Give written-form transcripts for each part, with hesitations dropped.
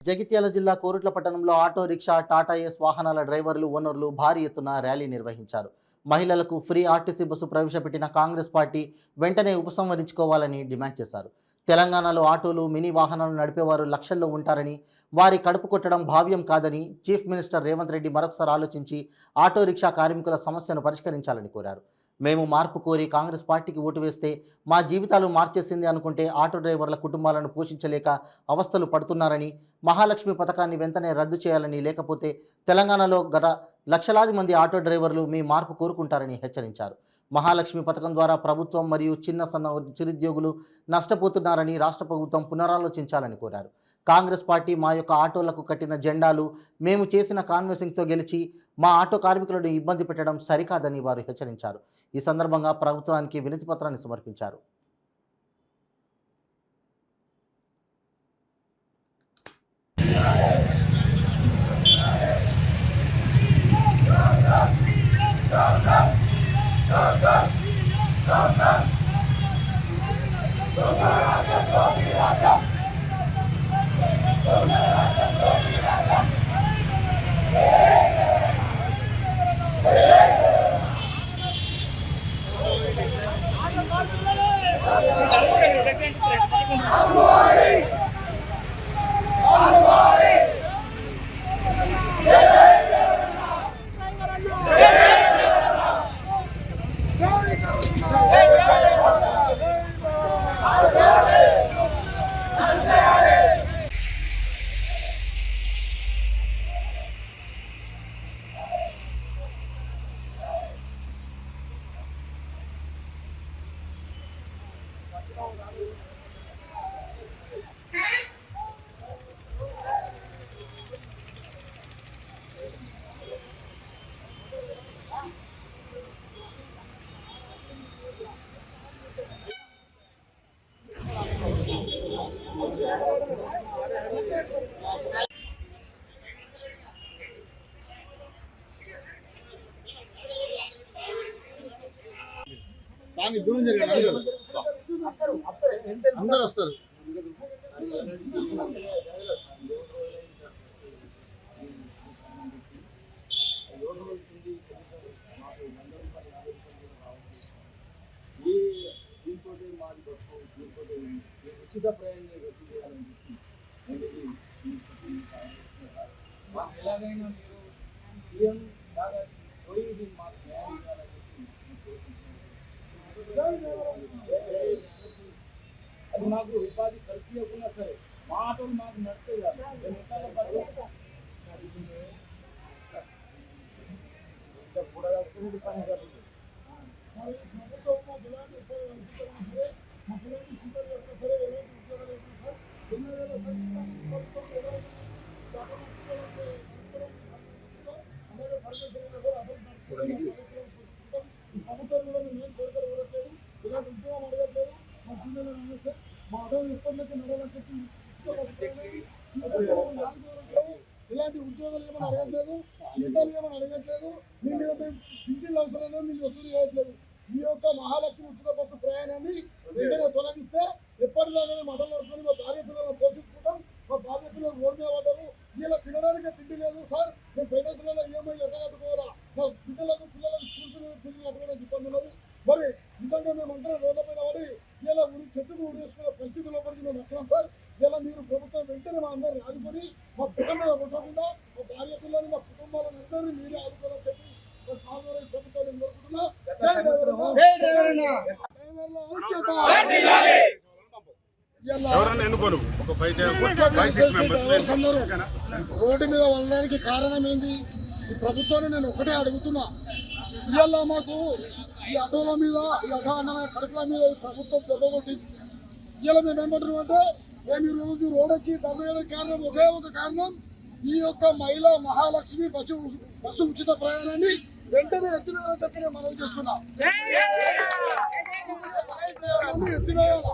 జగిత్యాల జిల్లా కోరుట్ల పట్టణంలో auto rickshaw, Tata ఏస్ వాహనాల డ్రైవర్లు, ఓనర్లు భారీ ఎత్తున ర్యాలీ నిర్వహించారు. మహిళలకు ఫ్రీ ఆర్టీసీ బస్సు ప్రవేశపెట్టిన కాంగ్రెస్ పార్టీ వెంటనే ఉపసంహరించుకోవాలని డిమాండ్ చేశారు. తెలంగాణలో ఆటోలు, మినీ వాహనాలు నడిపేవారు లక్షల్లో ఉంటారని, వారి కడుపు కొట్టడం భావ్యం కాదని చీఫ్ మినిస్టర్ రేవంత్ రెడ్డి మరొకసారి ఆలోచించి ఆటో రిక్షా కార్మికుల సమస్యను పరిష్కరించాలని కోరారు. మేము మార్పు కోరి కాంగ్రెస్ పార్టీకి ఓటు వేస్తే మా జీవితాలు మార్చేసింది అనుకుంటే ఆటో డ్రైవర్ల కుటుంబాలను పోషించలేక అవస్థలు పడుతున్నారని, మహాలక్ష్మి పథకాన్ని వెంటనే రద్దు చేయాలని, లేకపోతే తెలంగాణలో గత లక్షలాది మంది ఆటో డ్రైవర్లు మీ మార్పు కోరుకుంటారని హెచ్చరించారు. మహాలక్ష్మి పథకం ద్వారా ప్రభుత్వం మరియు చిన్న చిరుద్యోగులు నష్టపోతున్నారని రాష్ట్ర ప్రభుత్వం పునరాలోచించాలని కోరారు. కాంగ్రెస్ పార్టీ మా యొక్క ఆటోలకు కట్టిన జెండాలు మేము చేసిన కాన్వెసింగ్తో గెలిచి మా ఆటో కార్మికులను ఇబ్బంది పెట్టడం సరికాదని వారు హెచ్చరించారు. ఈ సందర్భంగా ప్రభుత్వానికి వినతి పత్రాన్ని సమర్పించారు. అందరూ వస్తారు. ఉచిత ప్రయాణం రద్దు చేయాలని చెప్పి మాకు ఎలాగైనా మీరు సీఎం లాగా పోయి మాకు న్యాయం చేయాలని చెప్పి అది మాకు ఉపాధి కల్పించకుండా సరే మా ఆటోలు మాకు నడితే ఇలాంటి ఉద్యోగాలు ఏమైనా అడగట్లేదు, జీతాలు ఏమైనా అడగట్లేదు, మీ మీద మేము పింఛన్లు అవసరాలు మీకు ఒత్తిడి చేయట్లేదు. ఈ యొక్క మహాలక్ష్మి ఉచిత బస్సు ప్రయాణాన్ని వెంటనే తొలగిస్తే ఎప్పటిలాగానే మఠం నడుపుకొని మా భార్య పిల్లలను పోషించుకుంటాం. మా భార్య పిల్లలు రోడ్డు మీద పడ్డారు, ఇలా తినడానికి తిండి లేదు సార్. మేము ఫైనాన్షియల్లో ఈఎంఐలు ఎట్లా కట్టుకోవాలా, మా పిల్లలకు స్కూల్ ఫీజులు కట్టుకోవడానికి ఇబ్బంది ఉన్నది. మరి నిజంగా మేము అందరం రోడ్ల పైన పడి ఇలా చెట్టుకు ఊడేసుకునే పరిస్థితి లోపలికి మేము వచ్చినాం సార్. ఇలా మీరు ప్రభుత్వం వెంటనే మా అందరిని ఆదుకొని మా పిల్లల మీద కొట్టకుండా మా భార్య పిల్లలు మా కుటుంబాలను అందరినీ మీరే ఆదుకోవాలని చెప్పి ప్రభుత్వాన్ని కోరుకుంటున్నా. రోడ్డు మీద వెళ్ళడానికి కారణం ఏంది? ఈ ప్రభుత్వాన్ని నేను ఒకటే అడుగుతున్నా. ఇవాళ మాకు ఈ ఆటోల మీద, ఈ ఆటో అన్న కడుపుల మీద ఈ ప్రభుత్వం దెబ్బ కొట్టింది. ఇవాళ మేము ఏమంటున్నాం అంటే, మేము ఈ రోజు రోడ్డుకి దెబ్బ కారణం ఒకే ఒక కారణం, ఈ యొక్క మహిళా మహాలక్ష్మి బస్సు ఉచిత ప్రయాణాన్ని వెంటనే ఎత్తివేయాలని చెప్పి నేను మనవి చేస్తున్నా. ఎత్తివేయాలా?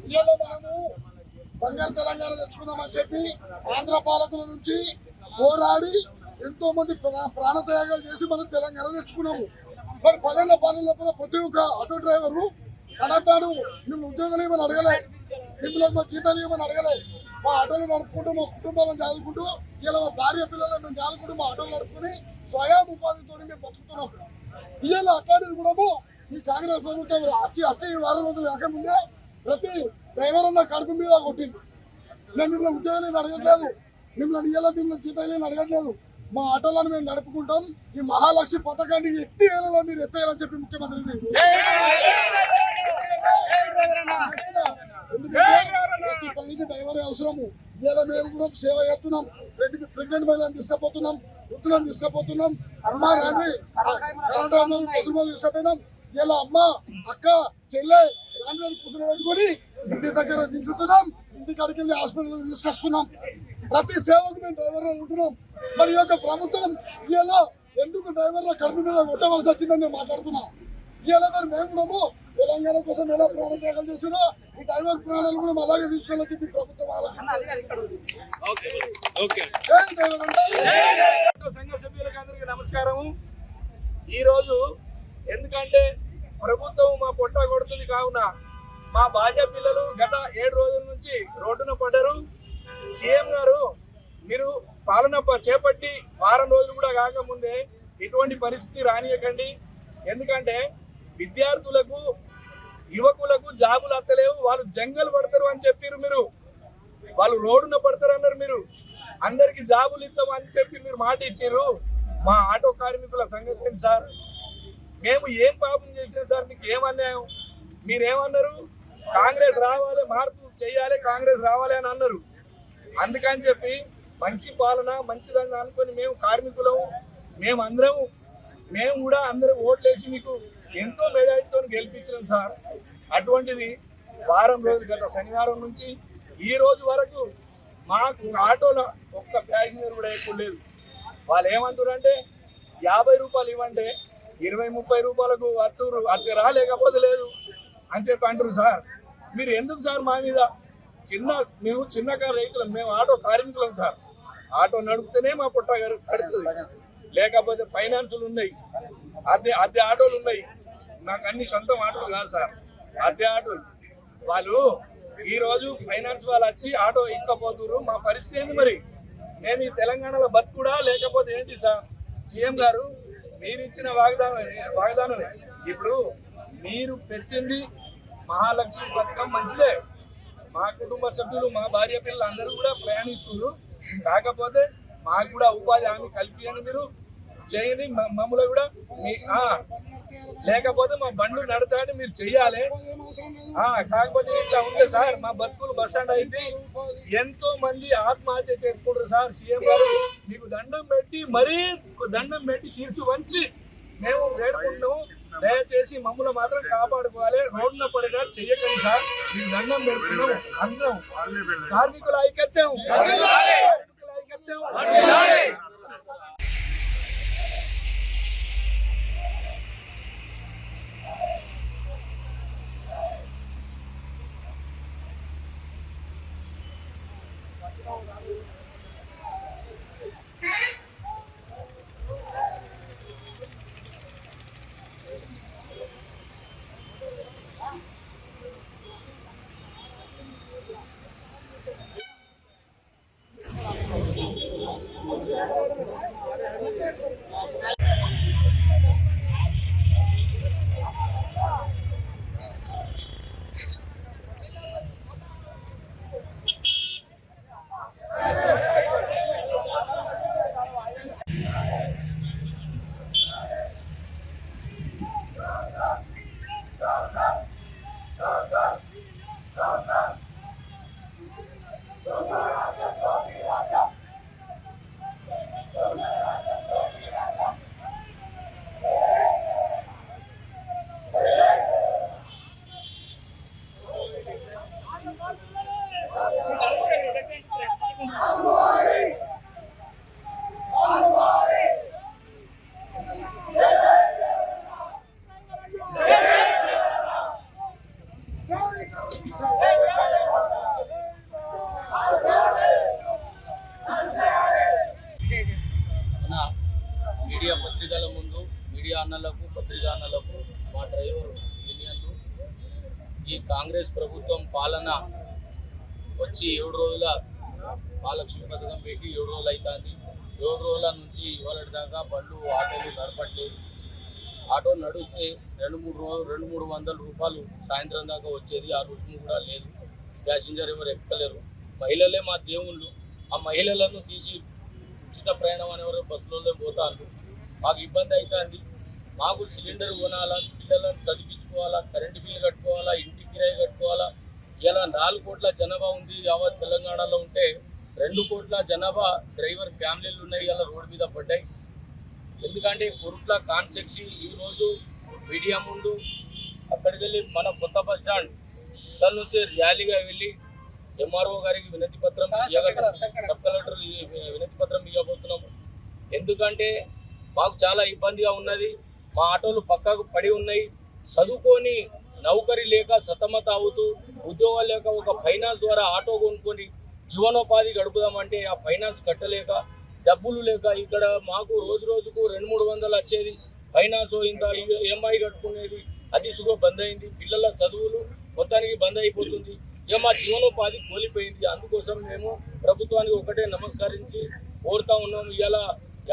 ఇవాళ మనము బంగారు తెలంగాణ తెచ్చుకుందామని చెప్పి ఆంధ్ర పాలకుల నుంచి పోరాడి ఎంతో మంది ప్రాణత్యాగాలు చేసి మనం తెలంగాణ తెచ్చుకున్నాము. మరి 10 ఏళ్ల పాలనలో ప్రతి ఒక్క ఆటో డ్రైవరు తన తాను మేము ఉద్యోగాలు ఏమని అడగలే. మిమ్మల్ని మా జీతాలు ఇవ్వమని అడగలే. మా ఆటోలు నడుపుకుంటూ మా కుటుంబాలను చదువుకుంటూ ఇలా మా భార్య పిల్లలను మేము చదువుకుంటూ మా ఆటోలు నడుపుకుని స్వయం ఉపాధితో మేము బతుకుతున్నాం. ఇలా అట్లాంటిది కూడా ఈ కాంగ్రెస్ ప్రభుత్వం వచ్చి ఈ వారం రోజులు కాకముందే ప్రతి డ్రైవర్ అన్న కడుపు మీద కొట్టింది. మేము మిమ్మల్ని ఉద్యోగాలు అడగట్లేదు, మిమ్మల్ని జీతాలు అడగట్లేదు. మా ఆటోలను మేము నడుపుకుంటాం. ఈ మహాలక్ష్మి పథకాన్ని ఎట్టి వేళలో మీరు ఎత్తేయాలని చెప్పి ముఖ్యమంత్రిని ప్రతి పల్లికి డ్రైవర్ అవసరము. ఇలా మేము కూడా సేవ చేస్తున్నాం. ప్రెగ్నెంట్ మహిళలను తీసుకుపోతున్నాం, వృద్ధులను తీసుకుపోతున్నాం. అమ్మ రాండి తీసుకుపోయినాం. ఇలా అమ్మ అక్క చెల్లె రాండ్రాన్ని కూర్చొని పెట్టుకొని ఇంటి దగ్గర దించుతున్నాం, ఇంటి కాడికి వెళ్ళి హాస్పిటల్ తీసుకొస్తున్నాం. ప్రతి సేవకు మేము డ్రైవర్లు ఉంటున్నాం. మరి యొక్క ప్రభుత్వం ఇలా ఎందుకు డ్రైవర్ల కడుపు మీద కొట్టవలసి వచ్చిందని నేను మాట్లాడుతున్నా. ఇలా మరి మేము కూడా తెలంగాణ కోసం ఎలా ప్రాణత్యాగాలు చేసినా ఈ డ్రైవర్ ప్రాణాలు కూడా అలాగే తీసుకోవాలని చెప్పి ప్రభుత్వం ఆలోచిస్తుంది. సంఘ సభ్యులకు అందరికీ నమస్కారము. ఈరోజు ఎందుకంటే ప్రభుత్వం మా పొట్ట కొడుతుంది కావున మా భార్య పిల్లలు గత 7 రోజుల నుంచి రోడ్డున పడ్డారు. సీఎం గారు మీరు పాలన చేపట్టి వారం రోజులు కూడా కాకముందే ఇటువంటి పరిస్థితి రానియకండి. ఎందుకంటే విద్యార్థులకు యువకులకు జాబులు అత్తలేవు, వాళ్ళు జంగలు పడతారు అని చెప్పారు మీరు. వాళ్ళు రోడ్డున పడతారు అన్నారు మీరు. అందరికి జాబులు ఇస్తాం అని చెప్పి మీరు మాట ఇచ్చారు. మా ఆటో కార్మికుల సంగతి ఏంటి సార్? మేము ఏం పాపం చేసినాం సార్? మీకు ఏమన్నాం? మీరేమన్నారు? కాంగ్రెస్ రావాలి, మార్పు చేయాలి, కాంగ్రెస్ రావాలి అని అన్నారు. అందుకని చెప్పి మంచి పాలన మంచిదని అనుకొని మేము కార్మికులము మేము కూడా అందరం ఓట్లేసి మీకు ఎంతో మెజారిటీతో గెలిపించినాం సార్. అటువంటిది వారం రోజులు గత శనివారం నుంచి ఈ రోజు వరకు మాకు ఆటోలో ఒక్క ప్యాసింజర్ కూడా ఎక్కువ లేదు. వాళ్ళు ఏమంటారు అంటే 50 రూపాయలు ఇవ్వంటే 20-30 రూపాయలకు అత్తురు అది రాలేకపోతే లేదు అని చెప్పి అంటారు సార్. మీరు ఎందుకు సార్ మా మీద మేము చిన్నకారు రైతులం, మేము ఆటో కార్మికులం సార్. ఆటో నడిపితేనే మా పుట్ట కడుతుంది, లేకపోతే ఫైనాన్సులు ఉన్నాయి, అద్దె ఆటోలు ఉన్నాయి. నాకు అన్ని సొంతం ఆటోలు కాదు సార్, అద్దె ఆటోలు. వాళ్ళు ఈరోజు ఫైనాన్స్ వాళ్ళు వచ్చి ఆటో ఇక్కపోతున్నారు. మా పరిస్థితి ఏంది మరి? మేము ఈ తెలంగాణలో బతుకుడా లేకపోతే ఏంటి సార్? సీఎం గారు మీరు ఇచ్చిన వాగ్దానం ఇప్పుడు మీరు పెట్టింది మహాలక్ష్మి పథకం మంచిదే. మా కుటుంబ సభ్యులు మా భార్య పిల్లలు అందరూ కూడా ప్రయాణిస్తున్నారు. కాకపోతే మాకు కూడా ఉపాధి హామీ కల్పించండి, మీరు చేయండి. మమ్మల్ని కూడా లేకపోతే మా బండ్లు నడతాడని మీరు చెయ్యాలి. కాకపోతే ఇట్లా ఉంటే సార్ మా బతుకులు బస్టాండ్ అయితే ఎంతో మంది ఆత్మహత్య చేసుకుంటారు సార్. సీఎం గారు మీకు దండం పెట్టి శీర్షు వంచి మేము వేడుకుంటున్నాము. దయచేసి మమ్మల్ని మాత్రం కాపాడుకోవాలి, రోడ్డున పడేలా చెయ్యకండి సార్. మీకు దండం పెడుతున్నాం. అందరం కార్మికుల ఐక్యత్యం. మీడియా పత్రికల ముందు మీడియా అన్నలకు పత్రికా అన్నలకు మా డ్రైవర్ యూనియన్లు ఈ కాంగ్రెస్ ప్రభుత్వం పాలన వచ్చి 7 రోజుల మహాలక్ష్మి పథకం పెట్టి 7 రోజులు అవుతుంది. 7 రోజుల నుంచి ఇవాళ దాకా బండ్లు ఆటోలు నడపట్లేదు. ఆటో నడిస్తే 200-300 రూపాయలు సాయంత్రం దాకా వచ్చేది. ఆ రుసుము కూడా లేదు. ప్యాసింజర్ ఎవరు ఎక్కలేరు. మహిళలే మా దేవుళ్ళు. ఆ మహిళలను తీసి ఉచిత ప్రయాణం అనేవారు బస్సులలో పోతారు. మాకు ఇబ్బంది అవుతుంది. మాకు సిలిండర్ కొనాలా, పిల్లలను చదివించుకోవాలా, కరెంటు బిల్లు కట్టుకోవాలా, ఇంటి కిరాయి కట్టుకోవాలా. ఇలా 4 కోట్ల జనాభా ఉంది యావత్ తెలంగాణలో. ఉంటే 2 కోట్ల జనాభా డ్రైవర్ ఫ్యామిలీలు ఉన్నాయి. ఇలా రోడ్డు మీద పడ్డాయి. ఎందుకంటే కొరుట్ల కాన్సెక్సీ ఈరోజు మీడియా ముందు అక్కడికి వెళ్ళి మన కొత్త బస్ స్టాండ్ దాని నుంచి ర్యాలీగా వెళ్ళి ఎంఆర్ఓ గారికి వినతి పత్రం, సబ్ కలెక్టర్ వినతి పత్రం ఇవ్వబోతున్నాము. ఎందుకంటే మాకు చాలా ఇబ్బందిగా ఉన్నది. మా ఆటోలు పక్కకు పడి ఉన్నాయి. చదువుకొని నౌకరీ లేక సతమత అవుతూ ఉద్యోగాలు లేక ఒక ఫైనాన్స్ ద్వారా ఆటో కొనుక్కొని జీవనోపాధి గడుపుదామంటే ఆ ఫైనాన్స్ కట్టలేక, డబ్బులు లేక ఇక్కడ మాకు రోజుకు 200-300 వచ్చేది. ఫైనాన్స్ ఇంత EMI కట్టుకునేది అది సుగా బంద్ అయింది. పిల్లల చదువులు మొత్తానికి బంద్ అయిపోతుంది. ఇక మా జీవనోపాధి కోల్పోయింది. అందుకోసం మేము ప్రభుత్వానికి ఒకటే నమస్కరించి కోరుతా ఉన్నాము. ఇలా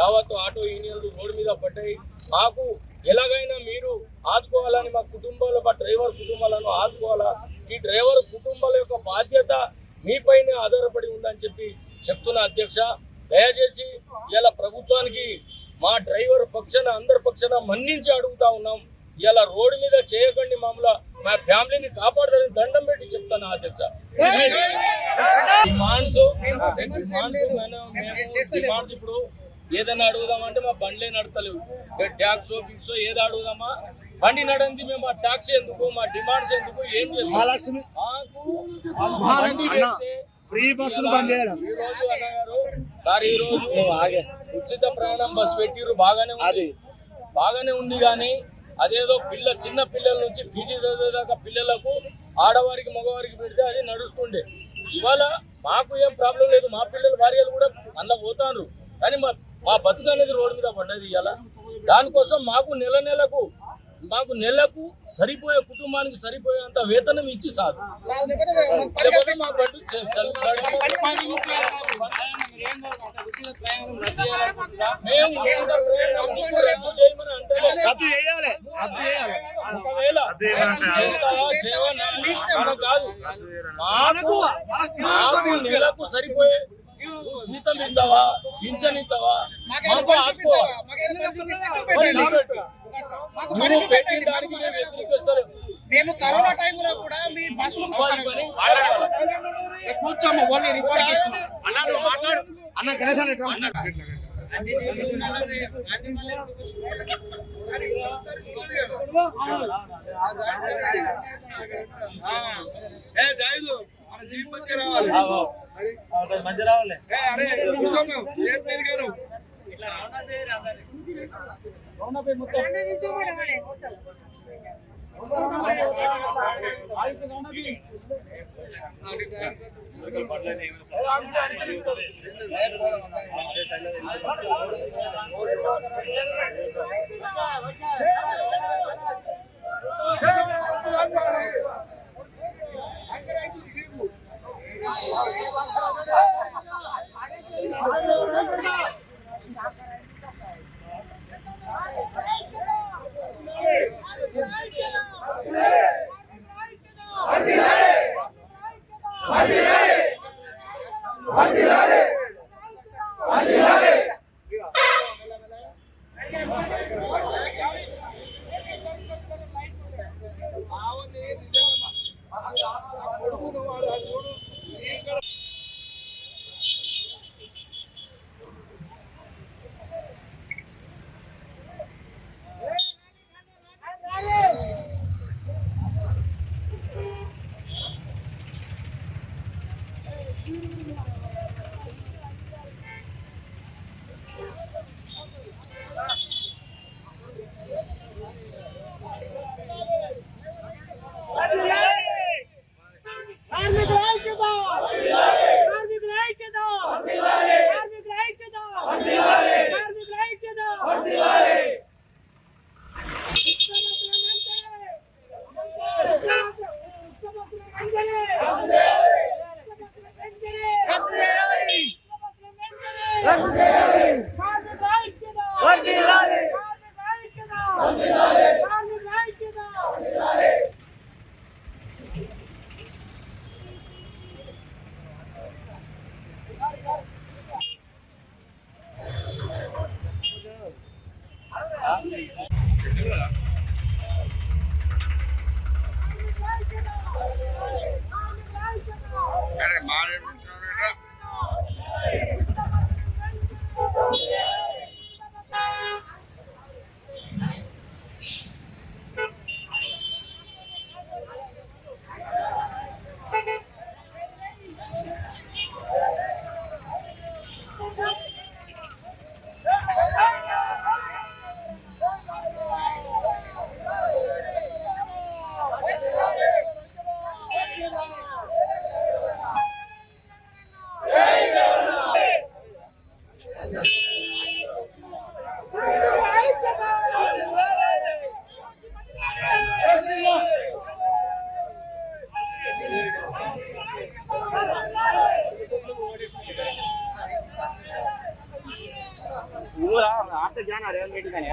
యావత్ ఆటో యూనియన్లు రోడ్డు మీద పడ్డాయి. మాకు ఎలాగైనా మీరు ఆదుకోవాలని, మా కుటుంబాలు, మా డ్రైవర్ కుటుంబాలను ఆదుకోవాలా. ఈ డ్రైవర్ కుటుంబాల యొక్క బాధ్యత మీపైనే ఆధారపడి ఉందని చెప్పి చెప్తున్న అధ్యక్ష. దయచేసి ఇలా ప్రభుత్వానికి మా డ్రైవర్ పక్షాన, అందరి పక్షాన మన్నించి అడుగుతా ఉన్నాం. ఇలా రోడ్డు మీద చేయకండి, మమ్మల్ని మా ఫ్యామిలీని కాపాడదని దండం పెట్టి చెప్తాను అధ్యక్ష. డిమాండ్స్ ఇప్పుడు ఏదైనా అడుగుదామంటే మా బండ్లే నడతలేవు. ట్యాక్స్ ఫిక్స్ ఏదో అడుగుదామా, బండి నడంది. మేము ఆ ట్యాక్స్ ఎందుకు, మా డిమాండ్స్ ఎందుకు, ఏం చేస్తాం? ఫ్రీ బస్సులు బంద్ చేయడం. ఈ రోజు ఉచిత ప్రయాణం బస్సు పెట్టిరు, బాగానే ఉంది కానీ అదేదో చిన్న పిల్లల నుంచి పీజీ చదివేదాకా పిల్లలకు, ఆడవారికి మగవారికి పెడితే అది నడుస్తుండే. ఇవాళ మాకు ఏం ప్రాబ్లం లేదు. మా పిల్లల భార్యలు కూడా అందులో పోతారు. కానీ మా బతుకు అనేది రోడ్డు మీద పడ్డది. ఇవాళ దానికోసం మాకు నెలకు సరిపోయే, కుటుంబానికి సరిపోయేంత వేతనం ఇచ్చి సార్ మా బండి కాదు. మాకు నెలకు సరిపోయే జీతం ఇస్తావా, పింఛన్ ఇస్తావా, మాకు ఆదుకోవా. మేము కరోనా టైంలో కూడా మీ బస్సులు కూర్చోము, ఓన్లీ రికార్డింగ్ ఇస్తున్నాం. అన్న గణేశ్ మంచి రావాలి. ఊరా ఆర్త జానా రేవంత్ రెడ్డి కానీ